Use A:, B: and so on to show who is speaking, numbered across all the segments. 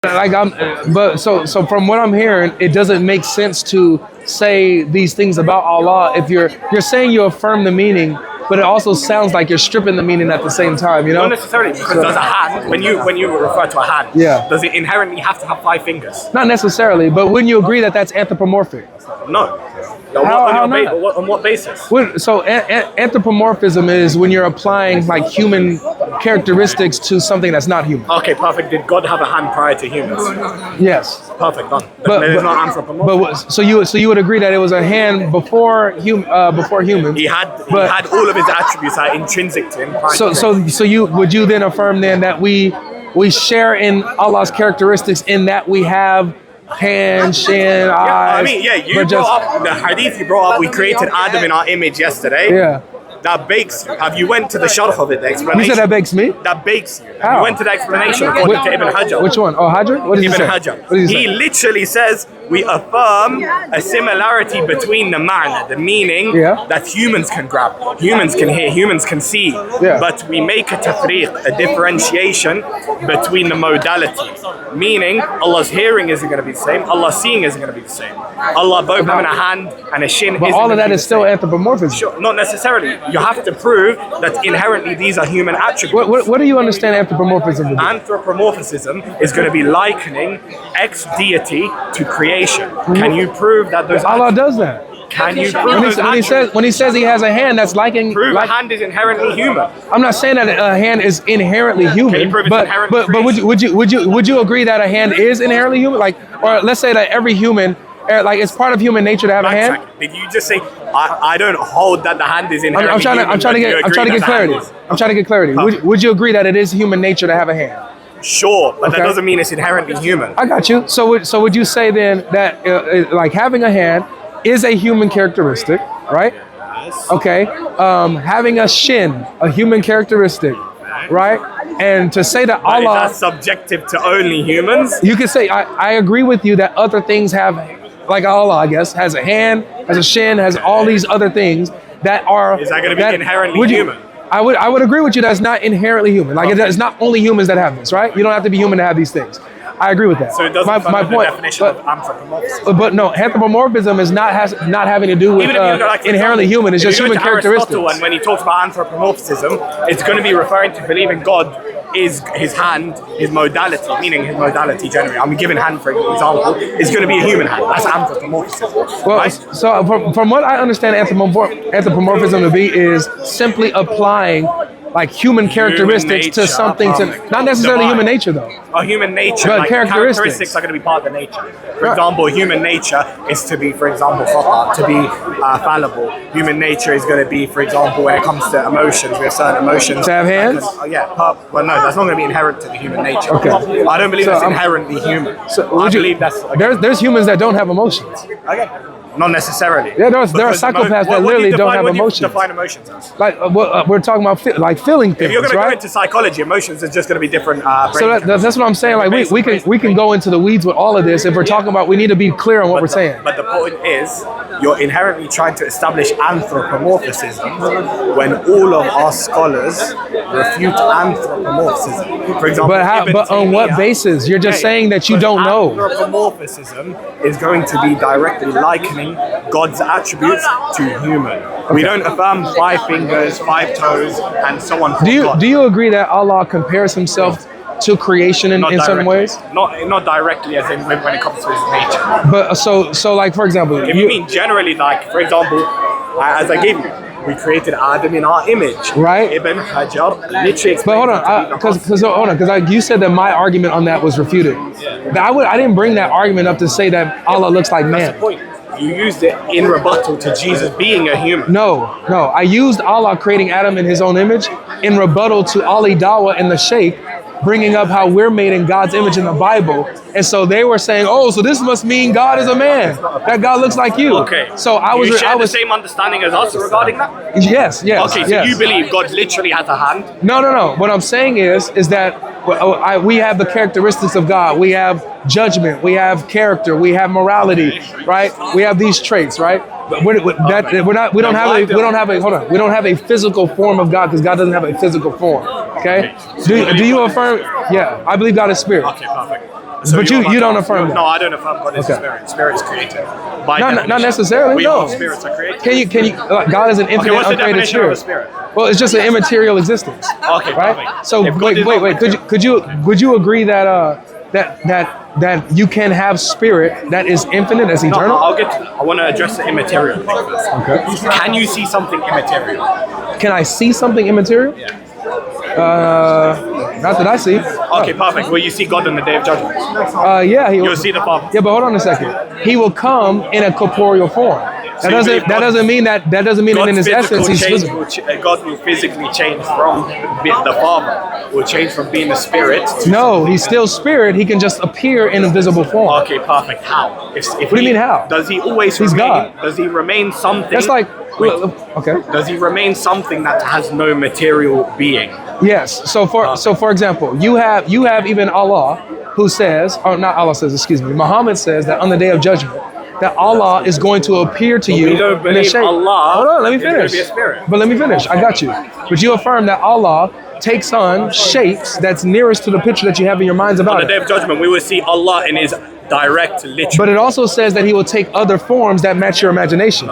A: Like so from what I'm hearing, it doesn't make sense to say these things about Allah if you're saying you affirm the meaning, but it also sounds like you're stripping the meaning at the same time, you know?
B: Not necessarily, because does a hand, when you refer to a hand,
A: Yeah.
B: does it inherently have to have 5 fingers?
A: Not necessarily, but wouldn't you agree that that's anthropomorphic?
B: No.
A: How not?
B: On what basis?
A: So anthropomorphism is when you're applying like human characteristics to something that's not human.
B: Okay, perfect. Did God have a hand prior to humans?
A: Yes.
B: Perfect, done. But it's not anthropomorphic.
A: So you would agree that it was a hand before humans.
B: He had all of his attributes are intrinsic to him.
A: So would you then affirm then that we share in Allah's characteristics in that we have hand, shin, eyes?
B: You brought up the hadith. You brought up we created Adam in our image yesterday.
A: Yeah.
B: That bakes you. Have you went to the sharh of it, the explanation?
A: You said that bakes me?
B: That bakes you.
A: How?
B: You went to the explanation according to Ibn Hajar.
A: Which one? Oh, Hajar? What did
B: Ibn
A: he say?
B: Hajar.
A: What did he say?
B: He literally says we affirm a similarity between the ma'na, the meaning that humans can grab, humans can hear, humans can see, but we make a tafriq, a differentiation between the modalities. Meaning Allah's hearing isn't going to be the same, Allah's seeing isn't going to be the same. Allah both having a hand and a shin.
A: But all of that is still anthropomorphism.
B: Sure, not necessarily. You have to prove that inherently these are human attributes.
A: What do you understand anthropomorphism to be?
B: Anthropomorphism is going to be likening ex-deity to creation. Can you prove that those
A: Allah does that?
B: Can you prove
A: when he says he has a hand, that's liking.
B: Prove a hand is inherently human.
A: I'm not saying that a hand is inherently human.
B: Can you prove it's inherently
A: but would you agree that a hand is inherently human? Like, or let's say that every human, like it's part of human nature to have a hand.
B: Did you just say I don't hold that the hand is inherently human?
A: I'm trying to get clarity. I'm trying to get clarity. Would you agree that it is human nature to have a hand?
B: Sure, but that doesn't mean it's inherently human.
A: I got you. So would you say then that like having a hand is a human characteristic, right?
B: Yes.
A: Okay. Having a shin, a human characteristic, right? And to say that Allah
B: is that subjective to only humans?
A: You could say I agree with you that other things have, like Allah, I guess, has a hand, has a shin, has all these other things that are.
B: Is that going to be inherently human?
A: I would agree with you that's not inherently human. Like it's not only humans that have this, right? You don't have to be human to have these things. I agree with that.
B: So it doesn't
A: my point,
B: the definition of anthropomorphism.
A: But no, anthropomorphism is not having to do with inherently human. It's just human characteristics.
B: And when he talks about anthropomorphism, it's going to be referring to believing God is his hand, his modality, meaning his modality generally. I'm giving hand for example, is going to be a human hand. That's anthropomorphism.
A: Well,
B: right?
A: So from what I understand anthropomorphism to be is simply applying like human characteristics to something not necessarily human nature though.
B: Human nature,
A: but
B: like characteristics are going to be part of the nature. For example, human nature is to be, for example, to be fallible. Human nature is going to be, for example, when it comes to emotions, we have certain emotions.
A: To have hands?
B: Well, no, that's not going to be inherent to the human nature.
A: Okay.
B: I don't believe that's inherently human. I believe that's...
A: There's humans that don't have emotions.
B: Okay. Not necessarily.
A: Yeah, there are psychopaths that literally don't have emotions.
B: What do you define emotions as?
A: Like we're talking about feeling things,
B: if you're going to
A: right?
B: go into psychology, emotions is just going to be different.
A: So that's what I'm saying. Like we can go into the weeds with all of this if we're talking about. We need to be clear on what we're saying.
B: But the point is, you're inherently trying to establish anthropomorphism when all of our scholars refute anthropomorphism. For example,
A: but on what basis? You're just saying that you don't know.
B: Anthropomorphism is going to be directly likening God's attributes to human. We don't affirm 5 fingers, 5 toes, and so on.
A: Do you agree that Allah compares himself to creation in certain ways?
B: Not directly, as in when it comes to his nature.
A: But so like for example,
B: if you mean generally, like for example, as I gave you, we created Adam in our image.
A: Right.
B: Ibn Hajar literally explains.
A: But hold on, because you said that my argument on that was refuted. I didn't bring that argument up to say that Allah looks like man.
B: That's the point. You used it in rebuttal to Jesus being a human.
A: No. I used Allah creating Adam in his own image in rebuttal to Ali Dawah and the Sheikh bringing up how we're made in God's image in the Bible. And so they were saying, oh, so this must mean God is a man. That God looks like you.
B: Okay.
A: So I was
B: the same understanding as us regarding that?
A: Yes.
B: Okay, so you believe God literally has a hand?
A: No. What I'm saying is that we have the characteristics of God. We have judgment, we have character, we have morality, right? We have these traits, right? We don't have a physical form of God because God doesn't have a physical form. Okay? Do you affirm? Yeah, I believe God is spirit.
B: Okay, perfect. So
A: but you don't affirm that.
B: No, I don't affirm God is a spirit. Spirit is created.
A: Not necessarily.
B: We
A: no.
B: all spirits are created.
A: Can you? God is an infinite,
B: what's the
A: uncreated
B: definition of a
A: spirit.
B: spirit?
A: Well, it's just an immaterial existence.
B: Okay,
A: right.
B: perfect.
A: So wait. Would you agree that that you can have spirit that is infinite, that's eternal?
B: No, I want to address the immaterial thing first.
A: Okay.
B: Can you see something immaterial?
A: Can I see something immaterial?
B: Yeah.
A: Not that I see.
B: Okay, perfect. Will you see God on the day of judgment?
A: Yeah,
B: You'll see the Father.
A: Yeah, but hold on a second. He will come in a corporeal form. That doesn't mean that in his essence he's physical.
B: God will physically change from the Father. Will change from being a spirit.
A: No, he's still spirit. He can just appear in a visible form.
B: Okay, perfect. How? What
A: do you mean how?
B: Does he always
A: He's
B: remain?
A: God.
B: Does he remain something?
A: That's like okay.
B: Does he remain something that has no material being?
A: Yes. So for example, you have even Allah who says, or not Allah says, excuse me, Muhammad says that on the day of judgment, that Allah is going to appear to you
B: We don't
A: in a
B: believe
A: shape.
B: Allah.
A: Hold on, let me
B: is going
A: finish.
B: to be a spirit.
A: But let me finish. I got you. But you affirm that Allah takes on shapes that's nearest to the picture that you have in your minds about
B: On the day of judgment, we will see Allah in His direct, literal.
A: But it also says that He will take other forms that match your imagination.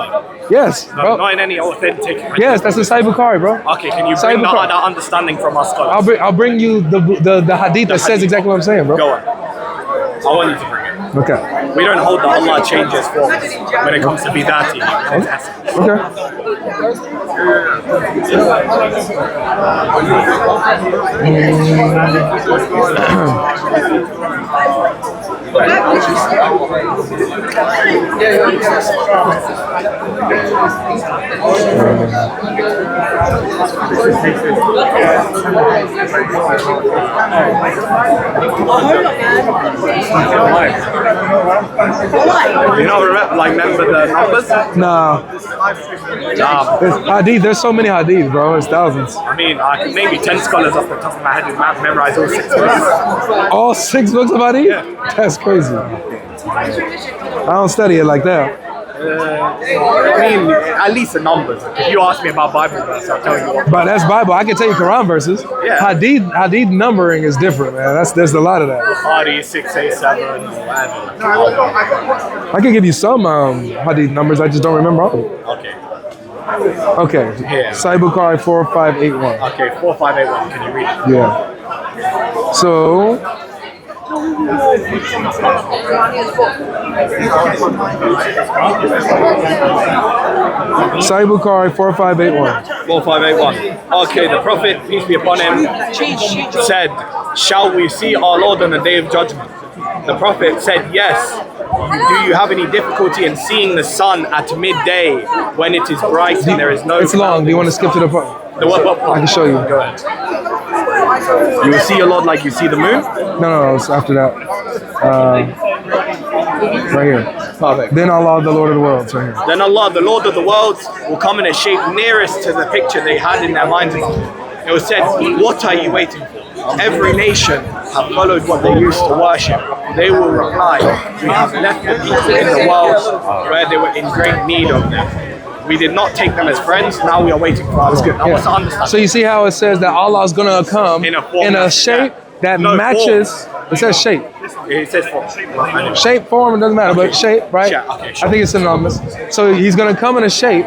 A: Yes, bro.
B: Not in any authentic.
A: Yes, that's in Sahih Bukhari, bro.
B: Okay, can you bring that understanding from our scholars?
A: I'll bring you the hadith that says exactly what I'm saying, bro.
B: Go on. I want you to bring it.
A: Okay.
B: We don't hold that Allah changes forms when it comes to bidati. You know, remember the numbers?
A: No. Hadith, there's so many hadith, bro. It's thousands.
B: I mean, I can name you 10 scholars off the top of my head who memorize all 6 books.
A: All 6 books of hadith?
B: Yeah.
A: That's crazy. I don't study it like that.
B: I mean, at least the numbers. If you ask me about Bible verses, I'll tell you what.
A: But that's Bible. I can tell you Quran verses.
B: Yeah.
A: Hadith numbering is different, man. There's a lot of that.
B: Bukhari 687, whatever.
A: I can give you some hadith numbers. I just don't remember all of them.
B: Okay.
A: Okay.
B: Yeah.
A: Sahih Bukhari 4581.
B: Okay, 4581. Can you read it?
A: Yeah. So. Sahih Bukhari 4581.
B: 4581. Okay, the Prophet, peace be upon him, said, "Shall we see our Lord on the day of judgment?" The Prophet said, "Yes. Do you have any difficulty in seeing the sun at midday when it is bright and there is no?"
A: It's long. Do you want to skip to the part?
B: What part?
A: I can show you.
B: Go ahead. You will see your Lord like you see the moon?
A: No, it's after that. Right here.
B: Perfect.
A: Then Allah, the Lord of the worlds, right here.
B: Then Allah, the Lord of the worlds, will come in a shape nearest to the picture they had in their minds. It was said, "What are you waiting for? Every nation have followed what they used to worship." They will reply, "We have left the people in the world where they were in great need of them. We did not take them as friends. Now we are waiting for our Lord." Now, what's the understanding?
A: So you see how it says that Allah is going to come in a shape that matches. It says shape.
B: It says form.
A: Shape, form, it doesn't matter, but shape, right?
B: Yeah, okay, sure.
A: I think it's synonymous. So he's going to come in a shape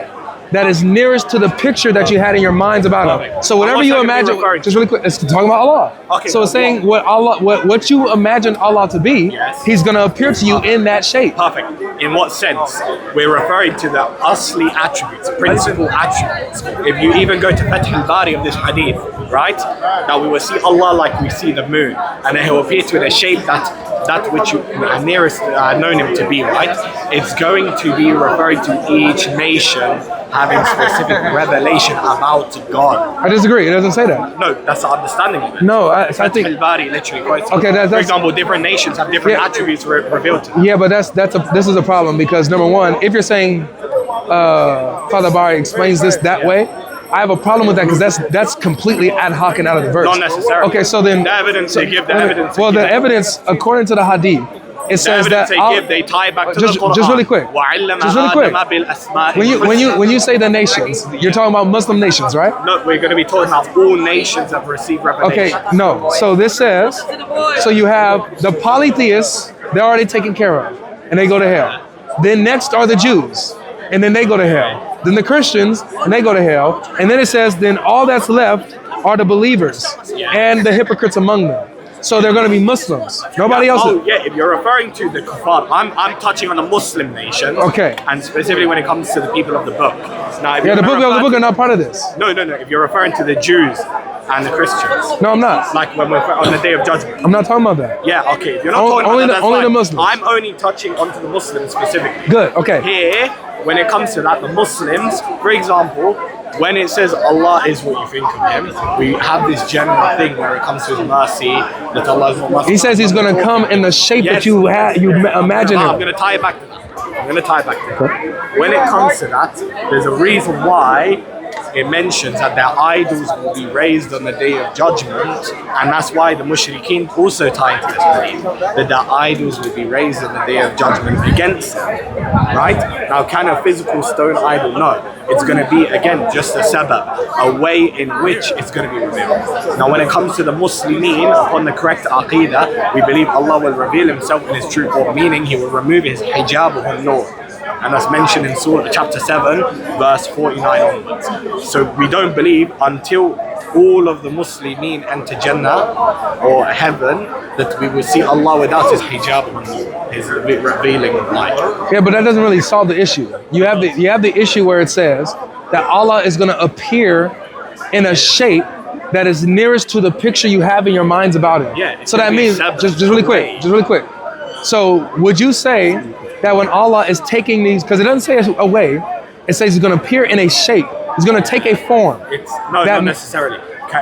A: that is nearest to the picture that you had in your minds about him. So whatever you imagine, just really quick, it's talking about Allah.
B: Okay,
A: so it's saying what you imagine Allah to be,
B: yes,
A: He's going to appear to you in that shape.
B: Perfect. In what sense? We're referring to the asli attributes, principal attributes. If you even go to Fath al-Bari of this hadith, right? That we will see Allah like we see the moon, and then He will appear to in a shape that which you nearest known Him to be, right? It's going to be referring to each nation having specific revelation about God.
A: I disagree. It doesn't say that.
B: No, that's the understanding of it.
A: No, I think.
B: Al-Bari literally quotes.
A: Okay,
B: for example, different nations have different attributes revealed to them.
A: Yeah, but this is a problem because number one, if you're saying Father Bari explains this that way, I have a problem with that because that's completely ad hoc and out of the verse.
B: Not necessarily.
A: Okay, so then
B: the evidence they give the evidence.
A: Well, the evidence according to the hadith it says that
B: they tie back to
A: just,
B: the Quran.
A: just really quick. Just really quick. When you say the nations, you're talking about Muslim nations, right?
B: No, we're going to be talking about all nations that receive revelation.
A: Okay, no. So this says, so you have the polytheists, they're already taken care of, and they go to hell. Then next are the Jews, and then they go to hell. Then the Christians, and they go to hell. And then it says, then all that's left are the believers and the hypocrites among them. So they're going to be Muslims. Nobody else.
B: Oh, yeah. If you're referring to the kuffar, I'm touching on the Muslim nations.
A: Okay.
B: And specifically when it comes to the people of the book. Now, if
A: the book are not part of this.
B: No. If you're referring to the Jews and the Christians.
A: No, I'm not.
B: Like when we're on the Day of Judgment.
A: I'm not talking about that.
B: Yeah. Okay. If you're not talking
A: only
B: about that,
A: only the Muslims.
B: I'm only touching onto the Muslims specifically.
A: Good. Okay.
B: Here, when it comes to that, the Muslims, for example. When it says Allah is what you think of Him, we have this general thing where it comes to His mercy, that Allah is not merciful.
A: He says He's going to come in the shape that you imagine Him.
B: I'm going to tie it back to that. When it comes to that, there's a reason why it mentions that their idols will be raised on the Day of Judgment, and that's why the mushrikeen also tie into this belief, that their idols will be raised on the Day of Judgment against them, right? Now, can a physical stone idol? No. It's going to be, again, just a sabab, a way in which it's going to be revealed. Now, when it comes to the Muslimin, upon the correct aqidah, we believe Allah will reveal Himself in His true form, meaning He will remove His hijab of An-Nur. And that's mentioned in Surah chapter 7, verse 49 onwards. So we don't believe until all of the Muslimin enter Jannah or heaven that we will see Allah without His hijab, His revealing light.
A: Yeah, but that doesn't really solve the issue. You have the issue where it says that Allah is going to appear in a shape that is nearest to the picture you have in your minds about Him.
B: Yeah.
A: So that means just really quick. So would you say that when Allah is taking these, because it doesn't say away, it says He's going to appear in a shape. He's going to take a form.
B: Not necessarily.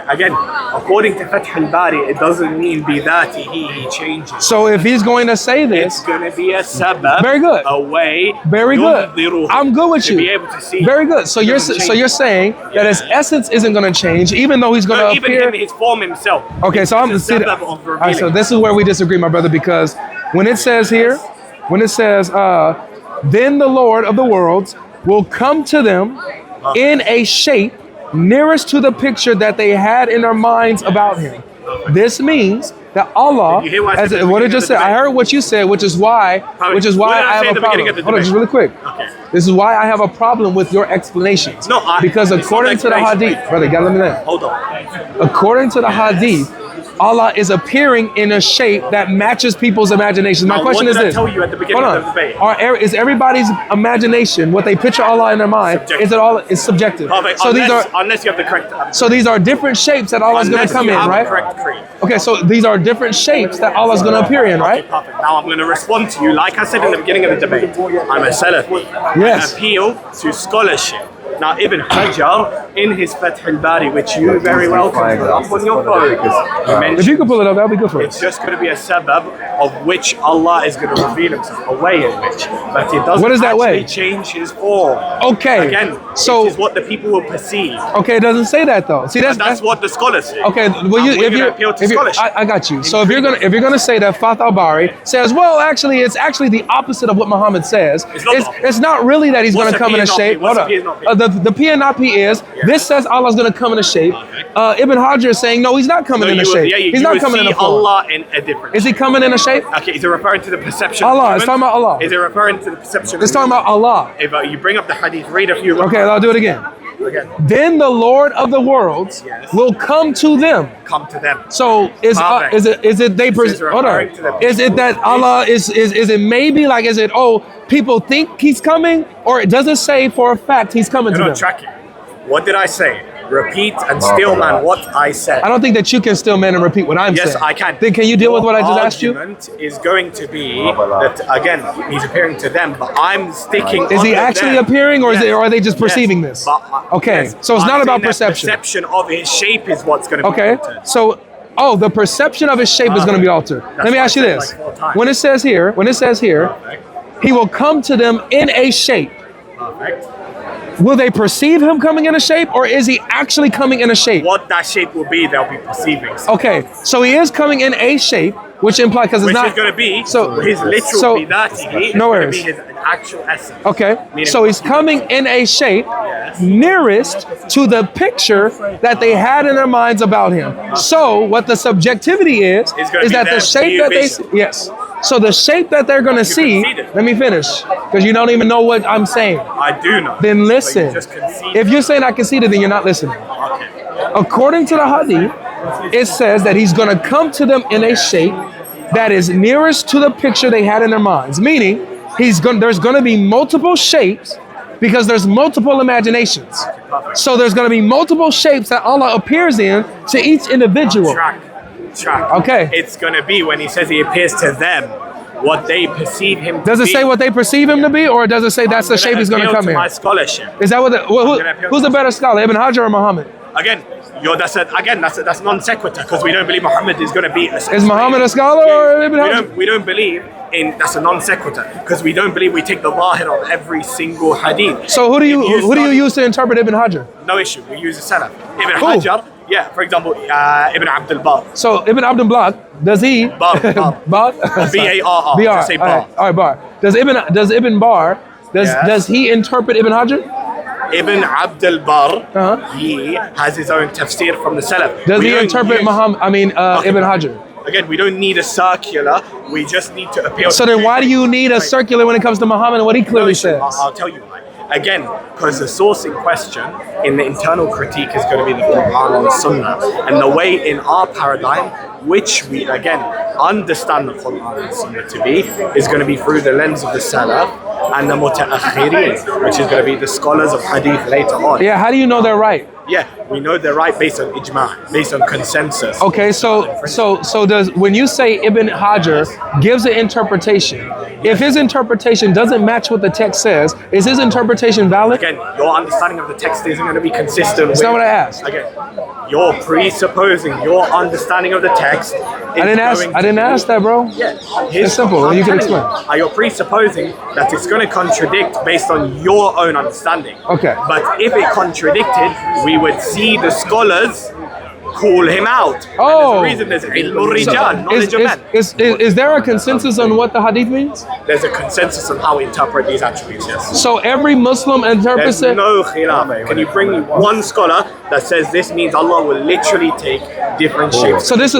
B: Again, according to Fath al-Bari, it doesn't mean bidatihi, He changes.
A: So if He's going to say this,
B: it's going to be a sabab.
A: Very good.
B: A way.
A: Very good. I'm good with you.
B: To be able to see.
A: Very good. So you're saying that His essence isn't going to change, even though He's going to appear.
B: Even His form Himself.
A: Okay, so I'm see. All right, so this is where we disagree, my brother, because when it says here, then the Lord of the worlds will come to them in a shape nearest to the picture that they had in their minds about Him. This means that Allah, what it just said, I heard what you said, which is why I have a problem. Hold on, just really quick.
B: Okay.
A: This is why I have a problem with your explanations. Because according to the Hadith, brother, you gotta let me know.
B: Hold on.
A: According to the Hadith, Allah is appearing in a shape that matches people's imaginations. My question is this.
B: What did I tell you at the beginning of the debate?
A: Is everybody's imagination, what they picture Allah in their mind, is subjective?
B: So unless you have the correct.
A: So these are different shapes that Allah's going to come in, right?
B: Correct creed.
A: Okay, so these are different shapes that Allah's going to appear in, right?
B: Okay, perfect. Now I'm going to respond to you. Like I said in the beginning of the debate, I'm a Salafi.
A: Yes.
B: I appeal to scholarship. Now, Ibn Hajar, in his Fath al-Bari, which you very well can pull up on your phone,
A: if you can pull it up, that'll be good for us.
B: It's just going to be a sabab of which Allah is going to reveal Himself, a way in which, but it doesn't
A: what is that way?
B: Change His form.
A: Okay.
B: Again,
A: so
B: it is what the people will perceive.
A: Okay, it doesn't say that though. See, that's
B: what the scholars say.
A: Okay, well, I got you. So if you're gonna say that Fath al-Bari says, well, actually, it's actually the opposite of what Muhammad says. It's not really that He's going to come in a shape. Hold on. The P and not P is, this says Allah's going to come in a shape. Ibn Hajar is saying, no, He's not coming in a shape. He's not coming in a form.
B: Allah in a different
A: Is He coming in a shape?
B: Okay, is it referring to the perception
A: Allah, it's talking about Allah.
B: Is it referring to the perception
A: It's talking about Allah.
B: If you bring up the hadith, read a few.
A: Okay, I'll do it again. Then the Lord of the worlds will come to them.
B: Come to them.
A: So is it they hold on? Is it that Allah is it maybe like is it people think He's coming, or it doesn't say for a fact He's coming to them?
B: You're not tracking. What did I say? Repeat and still man what I said.
A: I don't think that you can still man and repeat what I'm saying.
B: Yes, I can.
A: Then can you deal with what I just asked you?
B: The argument is going to be that again He's appearing to them, but I'm sticking.
A: Is He actually appearing, or are they just perceiving this? Okay, so it's not about perception.
B: The perception of His shape is what's going to be altered.
A: So the perception of His shape is going to be altered. Let me ask you this: when it says here, He will come to them in a shape.
B: Perfect.
A: Will they perceive Him coming in a shape, or is He actually coming in a shape?
B: What that shape will be, they'll be perceiving.
A: Okay, so He is coming in a shape, which implies because it's
B: which
A: not.
B: is going to be
A: so
B: his literal bidatihi.
A: No
B: going to
A: worries.
B: be his actual essence.
A: Okay,
B: Meaning
A: so he's coming in a shape nearest to the picture that they had in their minds about him. So what the subjectivity is that the shape that they yes. So the shape that they're going to see. Let me finish, because you don't even know what I'm saying.
B: I do know.
A: Then listen. If you're saying I conceded, then you're not listening.
B: Okay.
A: According to the hadith, it says that he's going to come to them in a shape that is nearest to the picture they had in their minds. Meaning, there's going to be multiple shapes because there's multiple imaginations. So there's going to be multiple shapes that Allah appears in to each individual.
B: Track.
A: Okay.
B: It's going to be when he says he appears to them, what they perceive him to be.
A: Does it say what they perceive him to be, or does it say that's the shape he's going to come in?
B: My scholarship.
A: Is that what? Who's the better scholar, Ibn Hajar or Muhammad?
B: Again, that's non sequitur because we don't believe Muhammad is going to be.
A: Is Muhammad a scholar or Ibn Hajar?
B: We don't believe in. That's a non sequitur because we don't believe we take the zahir of every single hadith.
A: So who do you use to interpret Ibn Hajar?
B: No issue. We use a salaf. Ibn Hajar. Yeah, for example, Ibn Abdul Bar.
A: So Ibn Abdul Bar, does he?
B: Bar. B-A-R-R.
A: B-R.
B: Say bar.
A: All right, Bar. Does Ibn Bar? Does he interpret Ibn Hajar?
B: Ibn Abdul Bar. He has his own tafsir from the Salaf.
A: Does he interpret Muhammad? Ibn Hajar.
B: Again, we don't need a circular. We just need to appeal.
A: So then, why do you need a circular when it comes to Muhammad and what he clearly says?
B: I'll tell you why. Again, because the source in question in the internal critique is going to be the Quran and the Sunnah. And the way in our paradigm, which we, again, understand the Quran and Sunnah to be, is going to be through the lens of the Salaf and the Muta'akhirin, which is going to be the scholars of Hadith later on.
A: Yeah, how do you know they're right?
B: Yeah, we know they're right based on ijma', based on consensus.
A: Okay, so does when you say Ibn Hajar gives an interpretation, if his interpretation doesn't match what the text says, is his interpretation valid?
B: Again, your understanding of the text isn't going to be consistent.
A: That's not what I asked.
B: Again, you're presupposing your understanding of the text.
A: I didn't ask that, bro.
B: Yeah,
A: it's simple. You can explain.
B: You're presupposing that it's going to contradict based on your own understanding.
A: Okay.
B: But if it contradicted, we would see the scholars call him out.
A: Oh,
B: and there's a reason. There's ilmul knowledge of men.
A: Is there a consensus on what the hadith means?
B: There's a consensus on how we interpret these attributes, yes.
A: So every Muslim interprets it?
B: There's no khilaf. Can you bring me one scholar that says this means Allah will literally take different shapes?
A: So this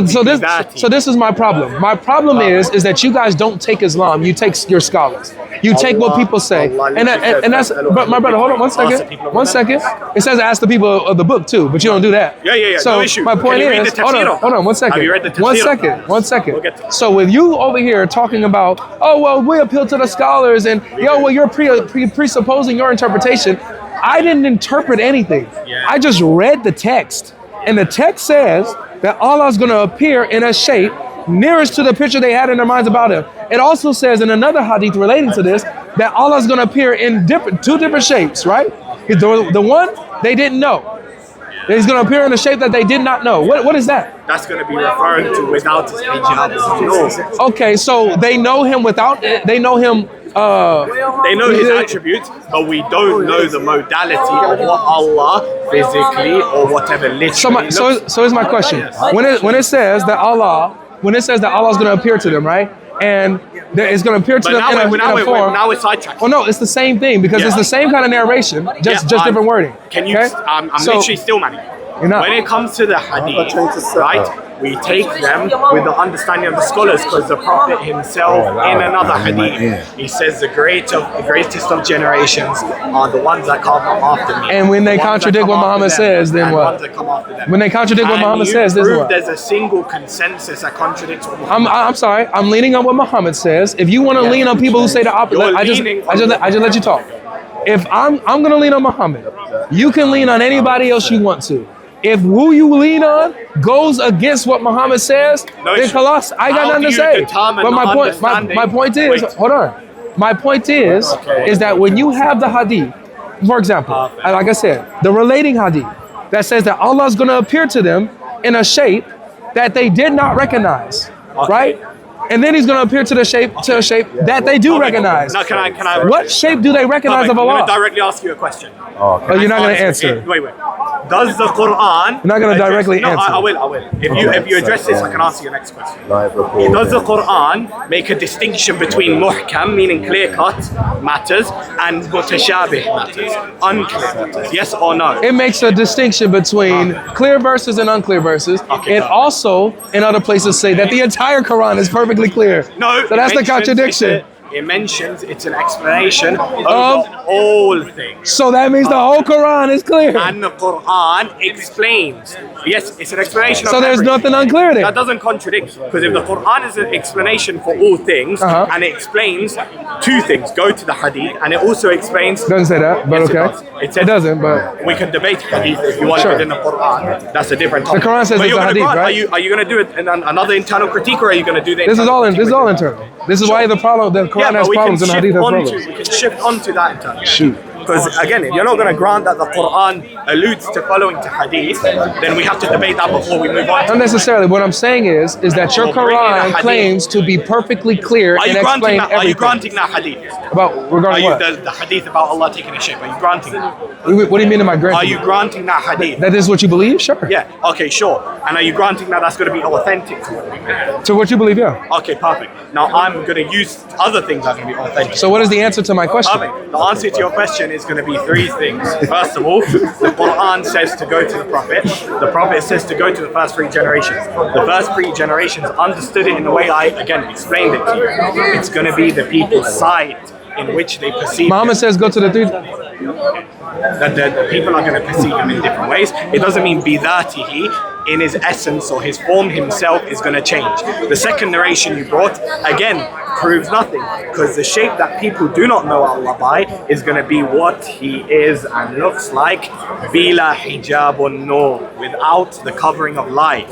A: is my problem. My problem is that you guys don't take Islam. You take your scholars. You take what people say, and that's. But my brother, hold on 1 second. 1 second. It says ask the people of the book too, but you don't do that.
B: Yeah.
A: So
B: no issue.
A: my point is, hold on 1 second.
B: Have you read the tafsir?
A: 1 second. So with you over here talking about, oh well, we appeal to the scholars, and you're presupposing your interpretation. I didn't interpret anything.
B: Yeah.
A: I just read the text, and the text says that Allah is going to appear in a shape nearest to the picture they had in their minds about him. It also says in another hadith relating to this that Allah is going to appear in two different shapes, right? The one they didn't know. He's going to appear in a shape that they did not know. What is that?
B: That's going to be referring to without his hijab.
A: Okay, so they know him without it. They know him.
B: They know his attributes, but we don't know the modality of what Allah physically or whatever literally.
A: So here's my question: when it says that Allah is going to appear to them, right? And it's going to appear to them in a form.
B: Now it's sidetracked.
A: Well, no, it's the same thing because it's the same kind of narration, just different wording.
B: Can you? Okay? I'm literally still manning. When it comes to the hadith, right? We take them with the understanding of the scholars because the Prophet himself in another hadith, he says the greatest of generations are the ones that come after me.
A: And when they contradict what Muhammad says, then what? When they contradict what Muhammad says, then what?
B: There's a single consensus that contradicts what Muhammad
A: I'm sorry, I'm leaning on what Muhammad says. If you want to lean on people who say the opposite, I just let you talk. If I'm going to lean on Muhammad, you can lean on anybody else you want to. If who you lean on goes against what Muhammad says, then khalas, I got nothing to say. But my point is, hold on. My point is that when you have the hadith, for example, like I said, the relating hadith that says that Allah is going to appear to them in a shape that they did not recognize, right? and then he's going to appear to a shape that they do recognize.
B: Now, can I?
A: What shape do they recognize of
B: I'm
A: Allah?
B: going to directly ask you a question.
A: Oh, you're not going to answer.
B: Wait. Does the Quran?
A: You're not going to directly answer.
B: I will. If you address this, I can answer your next question. Does the Quran make a distinction between muhkam, meaning clear-cut matters, and mutashabih matters, unclear matters? Yes or no?
A: It makes a distinction between clear verses and unclear verses.
B: Okay,
A: it also, in other places, say that the entire Quran is perfectly clear.
B: No.
A: So that's the contradiction.
B: It mentions it's an explanation of all things.
A: So that means the whole Quran is clear.
B: And the Quran explains. Yes, it's an explanation of
A: So there's
B: everything.
A: nothing unclear there.
B: That doesn't contradict. Because if the Quran is an explanation for all things, and it explains two things, go to the hadith, and it also explains...
A: Doesn't say that, but
B: yes,
A: okay.
B: It
A: doesn't, but...
B: We can debate hadith if you want
A: Sure.
B: within the Quran. That's a different topic.
A: The Quran says it's a hadith, right?
B: Are you going to do it in another internal critique, or are you going to do the
A: This is all internal. This is why the Quran has problems and the hadith has problems.
B: We can shift on to that internal.
A: Shoot.
B: Because again, if you're not going to grant that the Quran alludes to following to hadith, then we have to debate that before we move on.
A: Not necessarily. What I'm saying is that your Quran claims to be perfectly clear and explain everything.
B: Are you granting that hadith?
A: About regarding what?
B: The hadith about Allah taking a shape. Are you granting that?
A: What do you mean am I granting?
B: Are you granting that hadith?
A: That is what you believe? Sure.
B: Yeah. Okay, sure. And are you granting that that's going to be authentic to what?
A: To what you believe, yeah.
B: Okay, perfect. Now I'm going to use other things that are going to be authentic.
A: So what is the answer to my question?
B: Perfect. The answer to your question is going to be three things. First of all, the Quran says to go to the Prophet. The Prophet says to go to the first three generations. The first three generations understood it in the way I, again, explained it to you. It's going to be the people's sight in which they perceive
A: Muhammad says go to the three...
B: That the people are going to perceive him in different ways. It doesn't mean bidatihi, in his essence or his form himself is going to change. The second narration you brought, again, proves nothing, because the shape that people do not know Allah by is going to be what he is and looks like, bila hijabun nur, without the covering of light.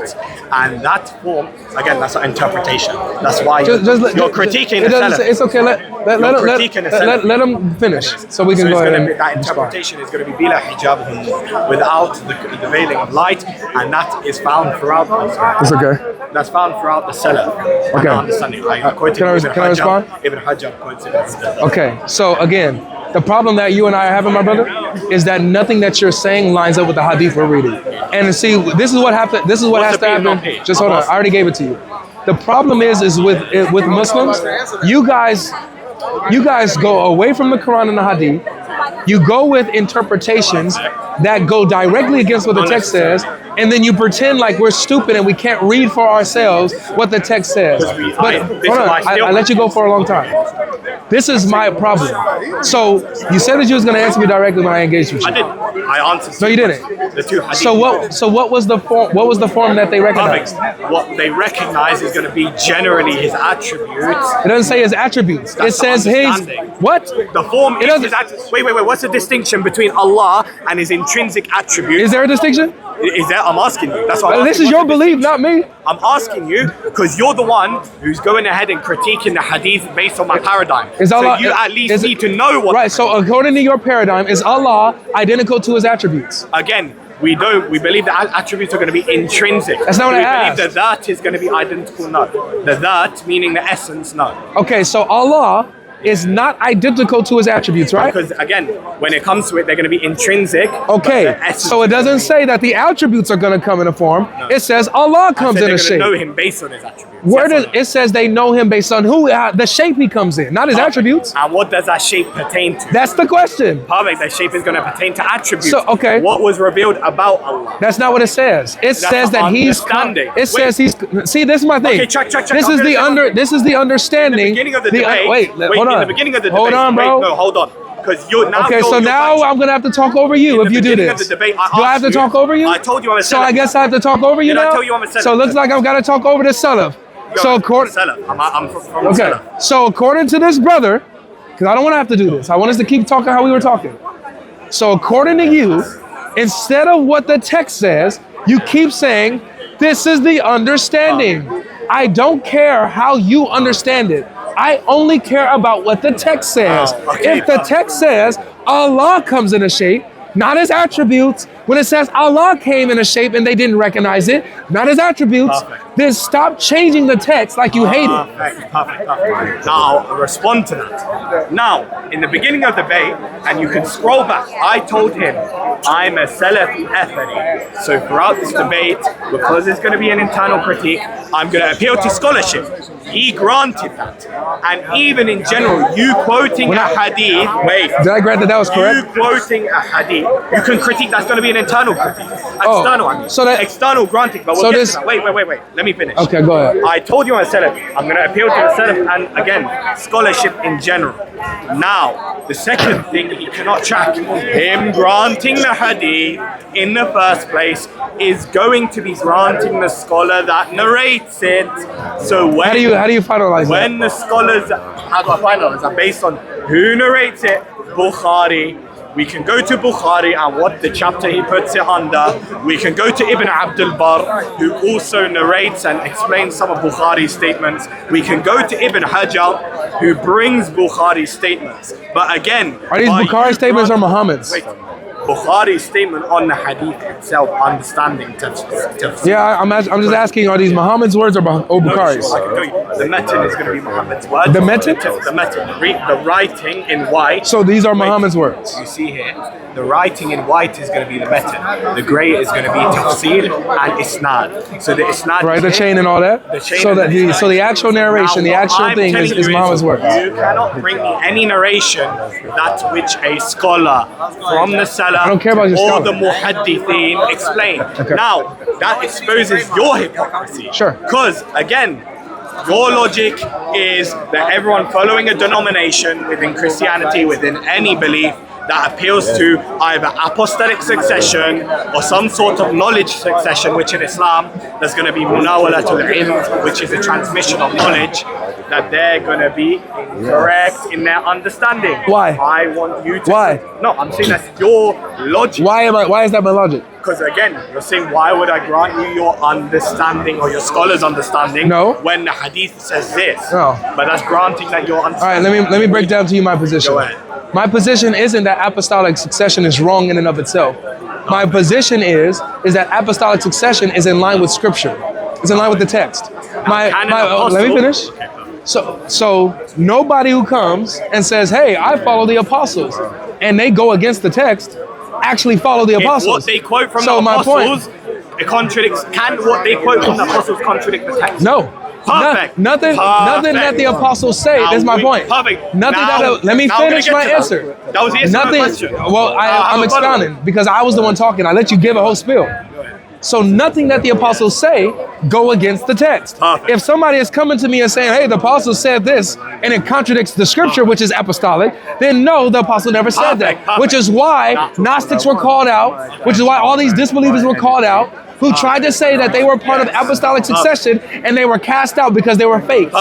B: And that form, again, that's an interpretation. That's why you're critiquing the Salaf.
A: It's okay, let him finish, so we can go ahead and
B: that interpretation is going to be bila hijabun nur, without the veiling of light, and that is found throughout the
A: It's okay.
B: That's found throughout the Salaf.
A: Okay.
B: Understanding.
A: Can I respond?
B: Ibn Hajar quotes it.
A: Okay, so again, the problem that you and I are having, my brother, is that nothing that you're saying lines up with the hadith we're reading. And see, this is what happened. This is what has to happen. Just hold on. I already gave it to you. The problem is with Muslims, you guys go away from the Quran and the hadith. You go with interpretations that go directly against what the text says, and then you pretend like we're stupid and we can't read for ourselves what the text says. But hold on, I let you go for a long time. This is my problem. So you said that you was going to answer me directly when I engaged with you.
B: I did. I answered.
A: No, you didn't.
B: The two hadith.
A: So what was the form? What was the form that they recognized?
B: What they recognize is going to be generally his attributes.
A: It doesn't say his attributes. It says his what?
B: The form is his attributes. Wait. What's the distinction between Allah and his intrinsic attributes?
A: Is there a distinction?
B: Is there? I'm asking you. That's what
A: this is your belief, not me.
B: I'm asking you because you're the one who's going ahead and critiquing the hadith based on my paradigm. So you at least need to know what.
A: Right. So according to your paradigm, is Allah identical to his attributes?
B: Again, we don't. We believe that attributes are going to be intrinsic.
A: That's not what I asked.
B: We believe that is going to be identical. No. The that meaning the essence. No.
A: Okay. So Allah is not identical to his attributes, right?
B: Because again, when it comes to it, they're going to be intrinsic.
A: Okay, so it doesn't say that the attributes are going to come in a form. No. It says Allah comes in a shape.
B: They're going to know him based on his attributes.
A: Where does it says they know him based on who the shape he comes in, not his attributes?
B: And what does that shape pertain to?
A: That's the question.
B: Perfect. That shape is going to pertain to attributes.
A: So okay,
B: what was revealed about Allah?
A: That's not what it says. It says that he's. It says he's. See, this is my thing.
B: Okay, check.
A: This is the This is the understanding.
B: In the beginning of the debate.
A: Wait, hold on.
B: In the beginning of the debate.
A: Hold on, bro.
B: No, hold on. Because you're now.
A: Okay, so now I'm gonna have to talk over you if you do this.
B: Do
A: I have to talk over you?
B: I told you I'm a Salaf.
A: So I guess I have to talk over you now.
B: I told you I'm a Salaf.
A: So it looks like I've got to talk over the Salaf. So according.
B: I'm from
A: okay.
B: Salaf.
A: So according to this brother, because I don't want to have to do this. I want us to keep talking how we were talking. So according to you, instead of what the text says, you keep saying this is the understanding. I don't care how you understand it. I only care about what the text says. If the text says Allah comes in a shape, not his attributes, When it says Allah came in a shape and they didn't recognize it, not his attributes, then stop changing the text like you hate it.
B: Perfect. Now I'll respond to that. Now, in the beginning of the debate, and you can scroll back, I told him I'm a Salafi Athari. So throughout this debate, because there's going to be an internal critique, I'm going to appeal to scholarship. He granted that. And even in general, you quoting a hadith,
A: did I grant that was correct?
B: You quoting a hadith, you can critique, that's going to be an internal critique. External, I mean.
A: So that,
B: external granting, but we'll get to that. Wait. Let me finish.
A: Okay, go ahead.
B: I told you I'm a Salafi. I'm going to appeal to the Salaf and, again, scholarship in general. Now, the second thing he cannot track, him granting the hadith in the first place is going to be granting the scholar that narrates it. So when,
A: how do you finalize
B: when
A: that?
B: The scholars, how do I finalize that? Based on who narrates it, Bukhari. We can go to Bukhari and what the chapter he puts it under. We can go to Ibn Abdul Barr, who also narrates and explains some of Bukhari's statements. We can go to Ibn Hajar, who brings Bukhari's statements. But again,
A: are these Bukhari statements or Muhammad's?
B: Wait, Bukhari's statement on the hadith itself, understanding tafsir.
A: Yeah, I'm just asking, are these Muhammad's words or Bukhari's?
B: I can tell you, the metan is going to be Muhammad's words.
A: The metan?
B: The metan. The writing in white.
A: So these are Muhammad's words.
B: You see here, the writing in white is going to be the metan. The grey is going to be tafsir and isnad. So the isnad.
A: Right, the chain and all that.
B: The chain
A: so that the actual narration, the actual thing is Muhammad's words.
B: You cannot bring me any narration that which a scholar from the Salaf
A: I don't care about your
B: or
A: scholar.
B: the muhaddithin explain.
A: Okay.
B: Now, that exposes your hypocrisy.
A: Sure.
B: Because, again, your logic is that everyone following a denomination within Christianity, within any belief, that appeals to either apostolic succession or some sort of knowledge succession, which in Islam, there's going to be munawalatul ilm, which is the transmission of knowledge, that they're going to be correct in their understanding.
A: Why?
B: I want you to...
A: Why?
B: No, I'm saying that's your logic.
A: Why is that my logic?
B: Because again, you're saying, why would I grant you your understanding or your scholar's understanding when the hadith says this?
A: No.
B: But that's granting that your understanding.
A: All right, let me break down to you my position.
B: Go ahead.
A: My position isn't that apostolic succession is wrong in and of itself. My position is that apostolic succession is in line with scripture. It's in line with the text. Let me finish. So nobody who comes and says, hey, I follow the apostles, and they go against the text, actually follow the apostles.
B: If what they quote from the apostles, it contradicts. Can what they quote from the apostles contradict the text?
A: No.
B: Perfect.
A: Nothing that the apostles say. That's my point.
B: Perfect.
A: Nothing let me finish my answer.
B: That was the answer to my question.
A: Well, I'm expounding because I was the one talking. I let you give a whole spiel. So nothing that the apostles say go against the text.
B: Perfect.
A: If somebody is coming to me and saying, hey, the apostles said this, and it contradicts the scripture, which is apostolic, then no, the apostle never said that. Which is why Gnostics were called out, which is why all these disbelievers were called out, who tried to say that they were part of apostolic succession and they were cast out because they were fakes.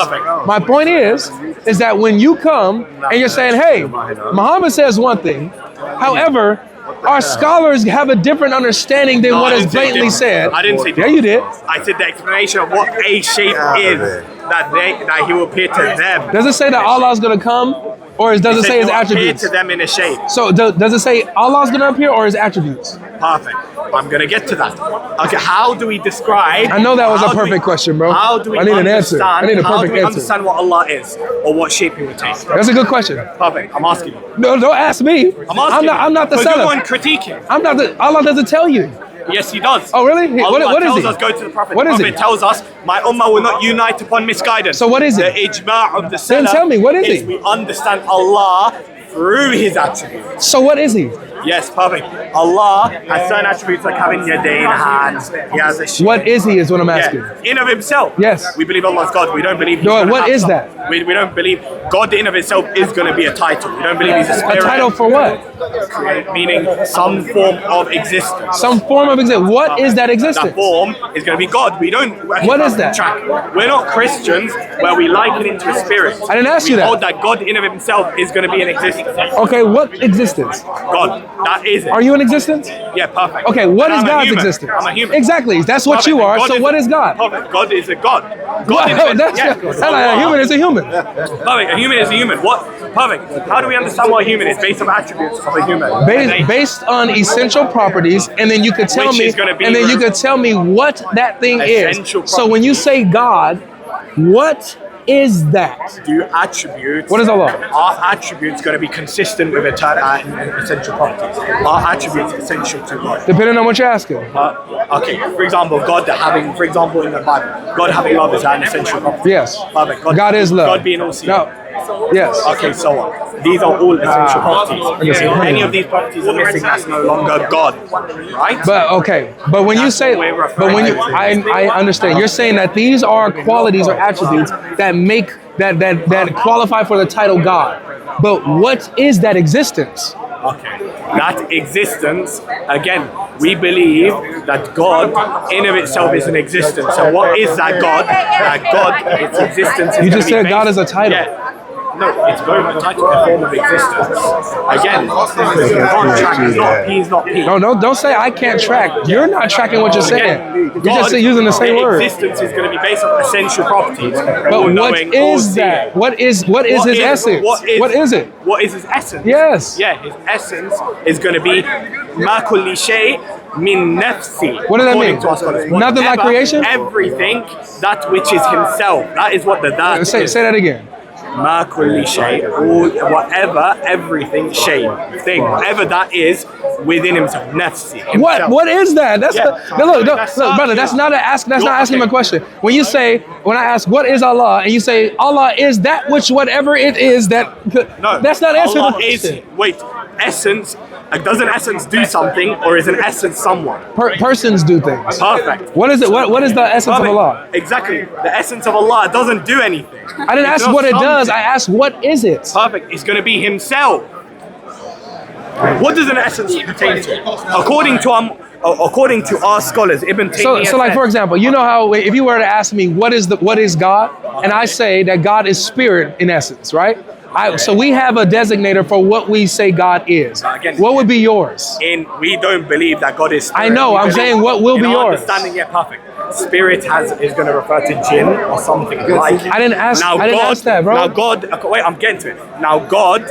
A: My point is that when you come and you're saying, hey, Muhammad says one thing, however, our scholars have a different understanding than what is blatantly said.
B: I didn't say
A: Yeah, you did.
B: I said the explanation of what a shape is, that he will appear to them.
A: Does it say that Allah is going to come, or does it say his attributes?
B: Appear to them in a shape.
A: So does it say Allah is going to appear or his attributes?
B: Perfect. I'm going to get to that. Okay, how do we describe...
A: I know that was a perfect question, bro.
B: How do we
A: I need an answer. I need a perfect answer.
B: Understand what Allah is, or what shape he would take?
A: That's a good question.
B: Perfect. I'm asking you.
A: No, don't ask me. I'm not the
B: Salaf. You're the one critiquing.
A: I'm not the... Allah doesn't tell you.
B: Yes, he does.
A: Oh, really?
B: Allah
A: what is
B: tells
A: it?
B: us go to the Prophet.
A: What is
B: the Prophet
A: it?
B: tells us my ummah will not unite upon misguidance.
A: So what is it?
B: The ijma' of the Salaf.
A: Then tell me, what is it?
B: We understand Allah through his attributes.
A: So what is he?
B: Yes, perfect. Allah has certain attributes like having yadayn, hands. He has a shape.
A: What is he is what I'm asking.
B: Yeah. In of himself.
A: Yes.
B: We believe Allah is God. We don't believe he's
A: what is that?
B: We don't believe God in of itself is going to be a title. We don't believe he's a spirit.
A: A title for what?
B: Meaning some form of existence.
A: Some form of existence. What is that existence?
B: That form is going to be God. We don't...
A: What is that?
B: We're not Christians where we liken it into a spirit.
A: I didn't ask you that.
B: We hold that God in of himself is going to be an existence.
A: Okay, what existence?
B: God. That is it.
A: Are you in existence?
B: Yeah, perfect.
A: Okay, what
B: And
A: is
B: I'm a
A: God's
B: human.
A: existence?
B: I'm a human.
A: Exactly, that's what
B: Perfect.
A: you are.
B: God
A: So what is God?
B: Perfect. God is a God.
A: What?
B: God
A: That's a human is a human.
B: Perfect. A human is a human. What? Perfect. How do we understand what a human is based on attributes of a human?
A: Based on essential properties, and then you could tell
B: Which
A: me,
B: is gonna be
A: and then you could tell me what that thing is.
B: Essential
A: So when you say God, what is that?
B: Do attributes.
A: What is Allah?
B: Are attributes going to be consistent with essential properties? Are attributes essential to God?
A: Depending on what you're asking.
B: Okay, for example, God having, for example, in the Bible, God having love is an essential property.
A: Yes.
B: Perfect.
A: God is love.
B: God being all seeing.
A: No. Yes.
B: Okay, so on. These are all essential properties.
A: Yes.
B: If any of these properties are missing, that's no longer God, right?
A: But when you say, I understand. You're saying that these are qualities or attributes that make that qualify for the title God. But what is that existence?
B: Okay, that existence, again, we believe that God in of itself is an existence. So what is that God? That God, its existence is
A: You just said
B: based,
A: God is a title.
B: Yeah. No, it's very much a form of existence. Again, because you can't track, he's not P.
A: No, don't say I can't track. You're not tracking what you're saying. You're just using the same word.
B: Existence is going to be based on essential properties.
A: But what is that? What is his essence? What is it?
B: What is his essence?
A: Yes.
B: Yeah, his essence is going to be ma kulli shay min nafsi.
A: What does that mean? Nothing like creation?
B: Everything, that which is himself. That is what the that is.
A: Say that again.
B: Ma kulli shay, whatever, everything, shay, thing, whatever that is within himself, nafsi.
A: What is that? That's brother. That's not asking my question. When I ask what is Allah, and you say Allah is that which whatever it is that. No, that's not answering the question.
B: Wait, essence. Doesn't essence do something, or is an essence someone?
A: Persons do things.
B: Perfect.
A: What is it? What is the essence of Allah?
B: Exactly. The essence of Allah doesn't do anything.
A: I didn't ask what it does. I asked what is it?
B: Perfect. It's going to be himself. What does an essence pertain to? According to our scholars, Ibn Taymiyyah.
A: So like for example, you know how if you were to ask me what is God, and I say that God is spirit in essence, right? So we have a designator for what we say God is. What would be yours?
B: We don't believe that God is spirit.
A: I know. I'm saying what will be yours?
B: Understanding, yeah, perfect. Spirit is going to refer to jinn or something like.
A: I didn't ask. I didn't ask that, bro.
B: Now God. Wait, I'm getting to it. Now God,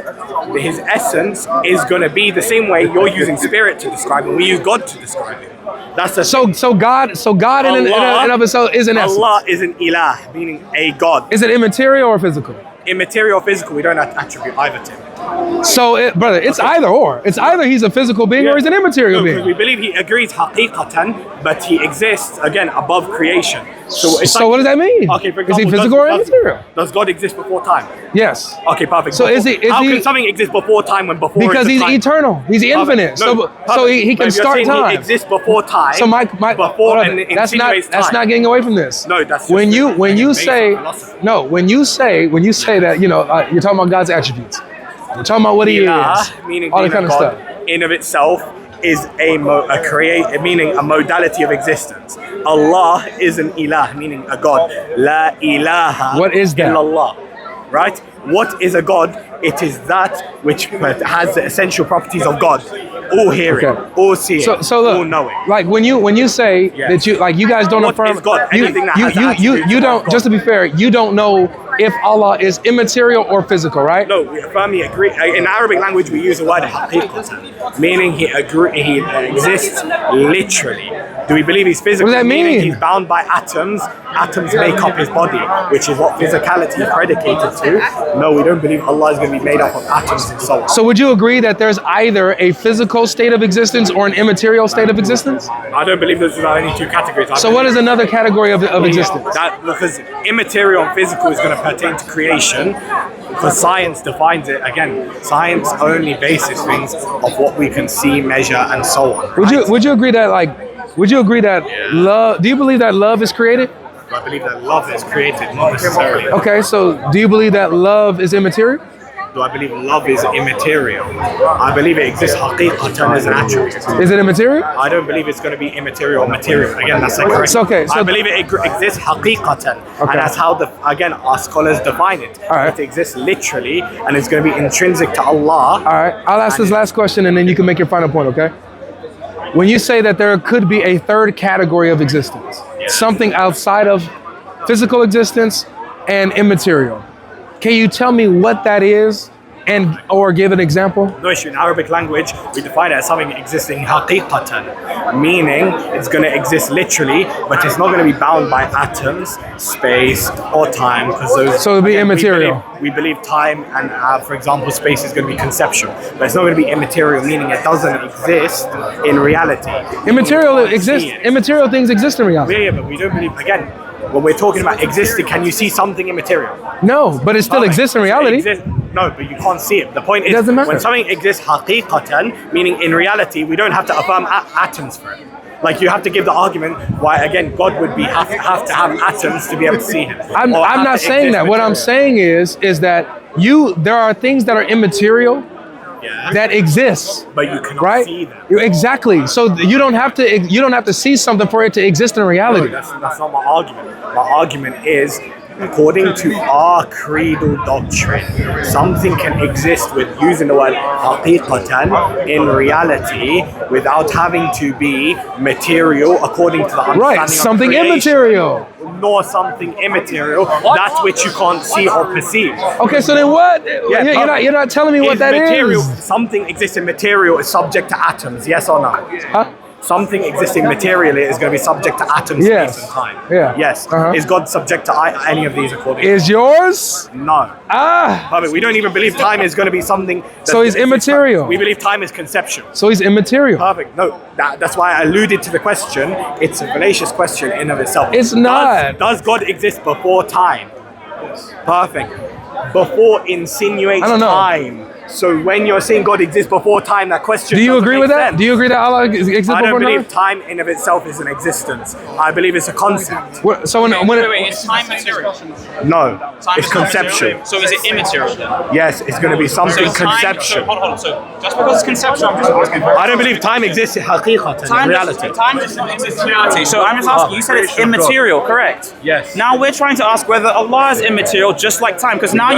B: His essence is going to be the same way you're using spirit to describe Him. We use God to describe Him. That's so God in and of itself is an essence. Allah is an ilah, meaning a God.
A: Is it immaterial or physical?
B: Immaterial or physical, we don't attribute either to him.
A: So, brother, it's either or. It's either he's a physical being or he's an immaterial being.
B: We believe he agrees haqiqatan, but he exists, again, above creation. So
A: what does that mean?
B: Okay, for example,
A: is he physical or immaterial?
B: Does God exist before time?
A: Yes.
B: Okay, perfect.
A: So
B: how can something exist before time when before
A: because he's eternal. He's infinite. So he can start time.
B: He exists before time.
A: So that's not getting away from this.
B: No, that's
A: when you say that you're talking about God's attributes. We're talking about what He is, all that kind of stuff.
B: In of itself is meaning a modality of existence. Allah is an ilah, meaning a God. La ilaha.
A: What is that?
B: Illallah. Right? What is a God? It is that which has the essential properties of God. All hearing, all seeing,
A: so look,
B: all knowing.
A: Like when you say that you guys don't affirm.
B: Is God?
A: You don't. Just to be fair, you don't know if Allah is immaterial or physical, right?
B: No, we firmly agree. In Arabic language, we use the word haqiqatan, meaning he exists literally. Do we believe he's physical?
A: What does that mean?
B: He's bound by atoms. Atoms make up his body, which is what physicality is predicated to. No, we don't believe Allah is going to be made up of atoms and so on.
A: So would you agree that there's either a physical state of existence or an immaterial state of existence?
B: I don't believe there's only two categories.
A: So what is another category of existence?
B: Because immaterial and physical is going to pertain to creation. Because science defines it, again, science only bases things of what we can see, measure, and so on. Right?
A: Would you agree that love? Do you believe that love is created?
B: I believe that love is created, not necessarily.
A: Okay, so do you believe that love is immaterial?
B: do I believe love is immaterial? I believe it exists haqiqatan as an attribute.
A: Is it immaterial?
B: I don't believe it's going to be immaterial or material. Again, that's like correct.
A: It's okay.
B: I believe it exists haqiqatan, and that's how our scholars define it.
A: Right.
B: It exists literally, and it's going to be intrinsic to Allah.
A: All right, I'll ask this last question, and then you can make your final point. Okay. When you say that there could be a third category of existence, something outside of physical existence and immaterial, can you tell me what that is and or give an example?
B: No issue. In Arabic language, we define it as something existing haqiqatan, meaning it's going to exist literally, but it's not going to be bound by atoms, space, or time.
A: So it'll be immaterial.
B: We believe time and, for example, space is going to be conceptual, but it's not going to be immaterial, meaning it doesn't exist in reality.
A: Immaterial exists. Immaterial things exist in reality.
B: Yeah, but we don't believe. Again, when we're talking about existing, can you see something immaterial?
A: No, but it still exists in reality.
B: No, but you can't see it. The point is,
A: doesn't matter.
B: When something exists haqiqatan, meaning in reality, we don't have to affirm atoms for it. Like you have to give the argument why again God would have to have atoms to be able to see him.
A: I'm not saying that. What I'm saying is that there are things that are immaterial that exists,
B: but you cannot see them.
A: Exactly. So you don't have to see something for it to exist in reality.
B: No, that's not my argument. My argument is, according to our creedal doctrine, something can exist with using the word haqiqatan in reality without having to be material according to the understanding of
A: something
B: creation,
A: immaterial.
B: nor something immaterial, that which you can't see or perceive.
A: Okay, so then what? You're not telling me what that
B: material,
A: is.
B: Something existing material is subject to atoms, yes or no?
A: Huh?
B: Something existing materially is going to be subject to atoms, space, and time.
A: Yeah.
B: Yes. Is God subject to any of these according to
A: Is yours?
B: No. But we don't even believe time is going to be something.
A: So he's immaterial.
B: We believe time is conceptual.
A: So he's immaterial.
B: Perfect. No, that's why I alluded to the question. It's a fallacious question in of itself.
A: It's not.
B: Does God exist before time? Perfect. Before insinuates time. So when you're saying God exists before time, that question.
A: Do you agree with that?
B: Sense.
A: Do you agree that Allah exists before time?
B: I don't believe time in of itself is an existence. I believe it's a concept.
A: So when
C: is time material?
B: No,
C: Time
B: it's
C: is not
B: conceptual.
C: material. So is it immaterial then?
B: Yes, it's going to be something conceptual.
C: Hold on. So just because it's conceptual, I'm just asking.
B: I don't believe time exists in haqiqatan, in reality.
C: Time does not exist in reality. So I'm just asking. You said it's immaterial, correct?
B: Yes.
C: Now we're trying to ask whether Allah is immaterial, just like time. Because now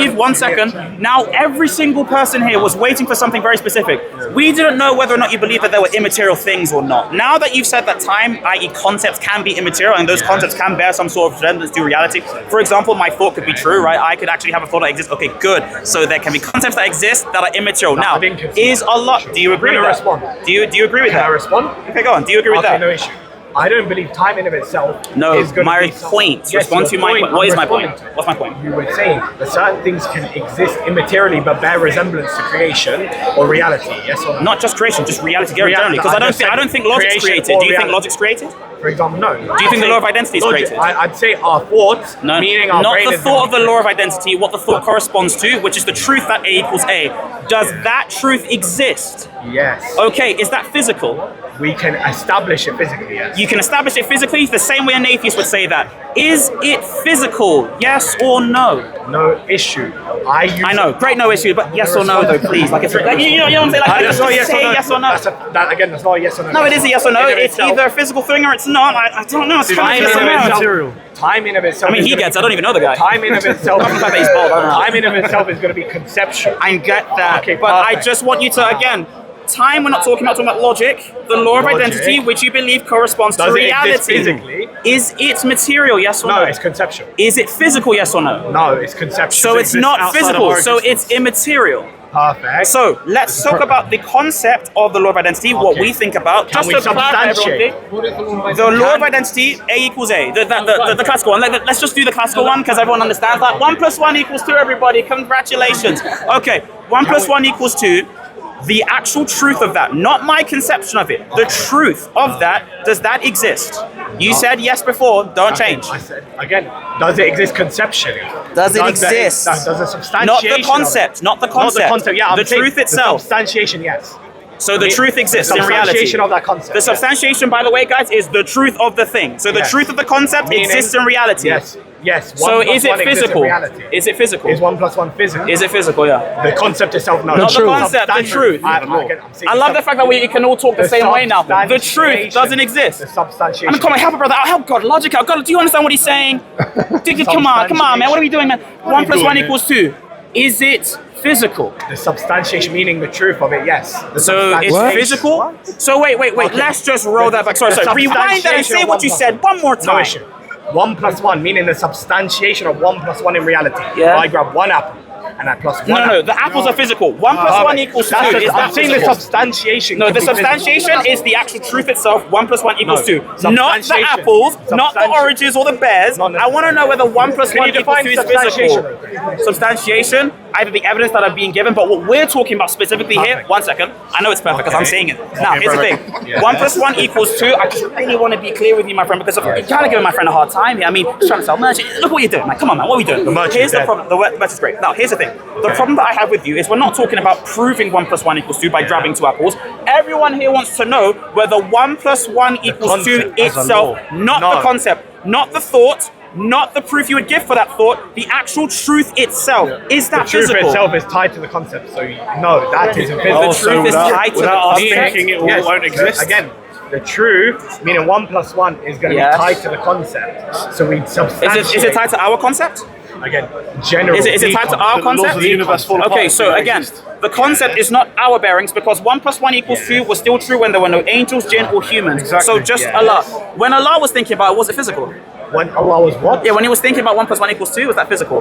C: Now every single person here was waiting for something very specific. We didn't know whether or not you believe that there were immaterial things or not. Now that you've said that time, i.e. concepts, can be immaterial and those concepts can bear some sort of resemblance to reality. For example, my thought could be true, right? I could actually have a thought that exists. Okay, good. So there can be concepts that exist that are immaterial. Now, is Allah... Do you agree with that? Do you agree with that?
B: Can I respond?
C: Okay, go on. Do you agree with that?
B: No issue. I don't believe time in of itself is going
C: my
B: to be
C: point.
B: Yes,
C: Respond to my point. What is my point?
B: to it.
C: What's my point?
B: You were saying that certain things can exist immaterially but bear resemblance to creation or reality, yes or no?
C: Not just creation, just reality generally. Because I don't think logic's created. Do you think logic's created?
B: For example, no.
C: Do you think the law of identity is created?
B: I'd say our thoughts, meaning our brain
C: not the
B: is
C: thought of the law of identity, what the thought corresponds to, which is the truth that A equals A. Does that truth exist?
B: Yes.
C: Okay, is that physical?
B: We can establish it physically, yes.
C: You can establish it physically the same way an atheist would say that. Is it physical? Yes or no?
B: No issue.
C: I know, great no issue, but yes or no though, please. Like, it's like you know what I'm saying? Like,
B: that's not
C: yes or no. Yes or no.
B: That's not a yes or no.
C: No, it is a yes or no. It's either a physical thing or it's not. I don't know. It's kind of
B: material. Time in of itself.
C: I mean, I don't even know the guy.
B: Time in of itself.
C: Time
B: in of itself is going to be conceptual.
C: I get that.
B: Okay,
C: but I just want you to, again, time, we're not talking about logic. The law of identity, which you believe corresponds to reality.
B: Does it exist physically?
C: Is it material, yes or no?
B: No, it's conceptual.
C: Is it physical, yes or no?
B: No, it's conceptual.
C: So it's not physical, so it's immaterial.
B: Perfect.
C: So let's talk about the concept of the law of identity, what we think about.
B: Can
C: just
B: we
C: to clarify everything. The law of identity, A equals A. The classical one. Let's just do the classical one because everyone understands that. 1 + 1 = 2, everybody. Congratulations. Okay, 1 + 1 = 2. The actual truth of that, not my conception of it, the truth of that, does that exist? You said yes before, don't change.
B: I said, again, does it exist conceptually?
C: Does it exist?
B: Does the substantiation
C: not the concept, not the concept.
B: Not the concept, yeah.
C: The truth itself.
B: The substantiation, yes.
C: So the truth exists in reality.
B: The substantiation of that concept.
C: The substantiation, by the way, guys, is the truth of the thing. So the truth of the concept exists in reality.
B: Yes. Yes.
C: So
B: 1 plus
C: is it
B: 1 exists in
C: physical?
B: reality.
C: Is it physical?
B: Is 1 plus 1 physical?
C: Is it physical? Yeah.
B: The concept itself, no.
C: Not the concept, the truth. I love the fact that we can all talk the same way now. The truth doesn't exist.
B: The substantiation.
C: I mean, come on, help a brother. Help God, logic out. God, do you understand what he's saying? Come on, man. What are we doing, man? 1 plus 1 equals 2. Is it physical?
B: The substantiation, meaning the truth of it, yes.
C: So it's physical? So wait. Okay. Let's just roll that back. Sorry. Rewind that and say what you said one more time.
B: No issue. 1 plus 1, meaning the substantiation of 1 plus 1 in reality.
C: Yeah.
B: I grab one apple and I plus one.
C: No, the apples are physical. 1 plus 1 equals 2.
B: I'm saying the substantiation.
C: No, the substantiation is the actual truth itself. 1 plus 1 equals 2. Not the apples, not the oranges or the bears. I want to know whether 1 plus 1 equals 2 is physical. Substantiation, either the evidence that are being given, but what we're talking about specifically here, 1 second. I know it's perfect because I'm saying it. Now, here's the thing. 1 plus 1 equals 2. I just really want to be clear with you, my friend, because you're kind of giving my friend a hard time here. I mean, just trying to sell merch. Look what you're doing, man. Come on, man. What are we doing? Here's the problem. The merch is great. Now, here's the thing. The problem that I have with you is we're not talking about proving 1 plus 1 equals 2 by grabbing 2 apples. Everyone here wants to know whether 1 plus 1 equals 2 itself, not the concept, not the thought, not the proof you would give for that thought, the actual truth itself. Is that physical?
B: The truth itself is tied to the concept, so no, that isn't physical.
C: The truth is tied to the concept.
D: Thinking it won't exist.
B: Again, the truth, meaning 1 plus 1, is going to be tied to the concept. So we substantiate.
C: Is it tied to our concept?
B: Again, general.
C: Is it tied to our
D: The laws
C: concept?
D: of the universe fall apart.
C: Okay, so again, the concept is not our bearings because 1 plus 1 equals 2 was still true when there were no angels, jinn, or humans. So just Allah. When Allah was thinking about it, was it physical?
B: When Allah was what?
C: Yeah, when he was thinking about 1 plus 1 equals 2, was that physical?